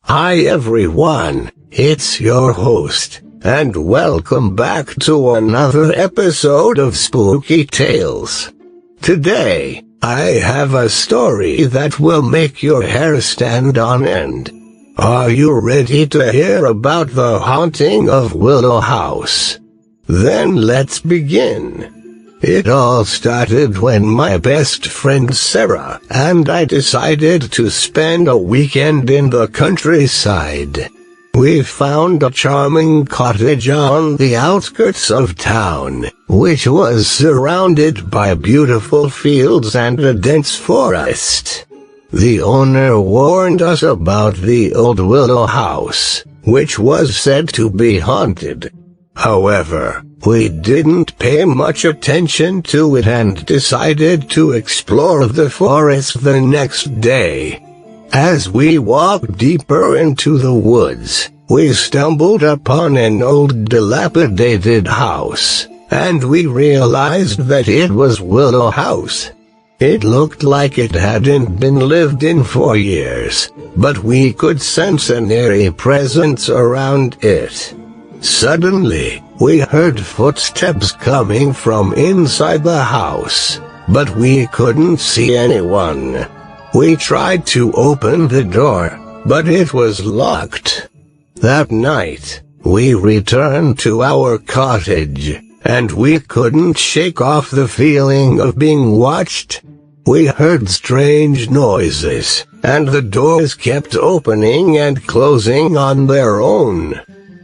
Hi everyone, it's your host, and welcome back to another episode of Spooky Tales. Today, I have a story that will make your hair stand on end. Are you ready to hear about the haunting of Willow House? Then let's begin. It all started when my best friend Sarah and I decided to spend a weekend in the countryside. We found a charming cottage on the outskirts of town, which was surrounded by beautiful fields and a dense forest. The owner warned us about the old Willow House, which was said to be haunted. However, we didn't pay much attention to it and decided to explore the forest the next day. As we walked deeper into the woods, we stumbled upon an old dilapidated house, and we realized that it was Willow House. It looked like it hadn't been lived in for years, but we could sense an eerie presence around it. Suddenly, we heard footsteps coming from inside the house, but we couldn't see anyone. We tried to open the door, but it was locked. That night, we returned to our cottage, and we couldn't shake off the feeling of being watched. We heard strange noises, and the doors kept opening and closing on their own.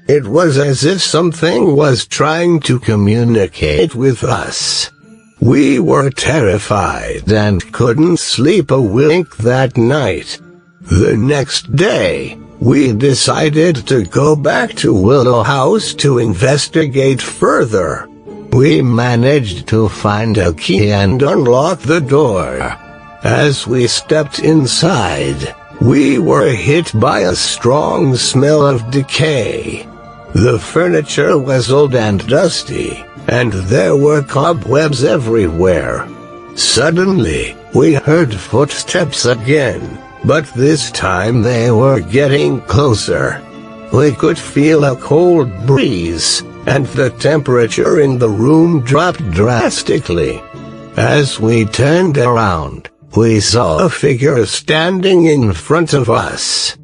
It was as if something was trying to communicate with us. We were terrified and couldn't sleep a wink that night. The next day, we decided to go back to Willow House to investigate further. We managed to find a key and unlock the door. As we stepped inside, we were hit by a strong smell of decay. The furniture was old and dusty, and there were cobwebs everywhere. Suddenly, we heard footsteps again, but this time they were getting closer. We could feel a cold breeze, and the temperature in the room dropped drastically. As we turned around, we saw a figure standing in front of us.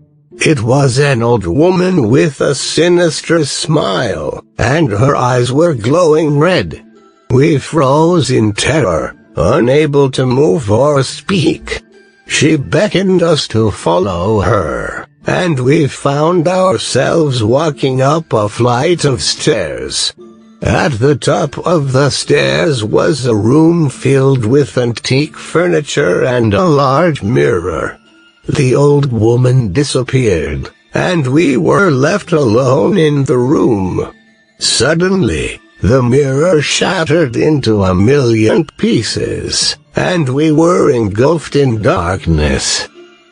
It was an old woman with a sinister smile, and her eyes were glowing red. We froze in terror, unable to move or speak. She beckoned us to follow her, and we found ourselves walking up a flight of stairs. At the top of the stairs was a room filled with antique furniture and a large mirror. The old woman disappeared, and we were left alone in the room. Suddenly, the mirror shattered into a million pieces, and we were engulfed in darkness.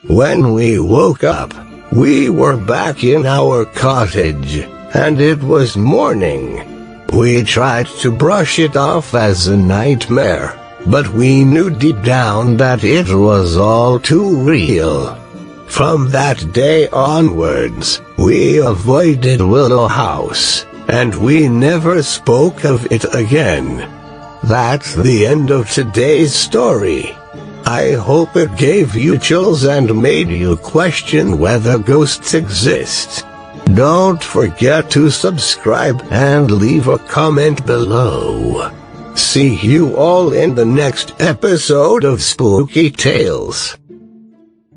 When we woke up, we were back in our cottage, and it was morning. We tried to brush it off as a nightmare, but we knew deep down that it was all too real. From that day onwards, we avoided Willow House, and we never spoke of it again. That's the end of today's story. I hope it gave you chills and made you question whether ghosts exist. Don't forget to subscribe and leave a comment below. See you all in the next episode of Spooky Tales.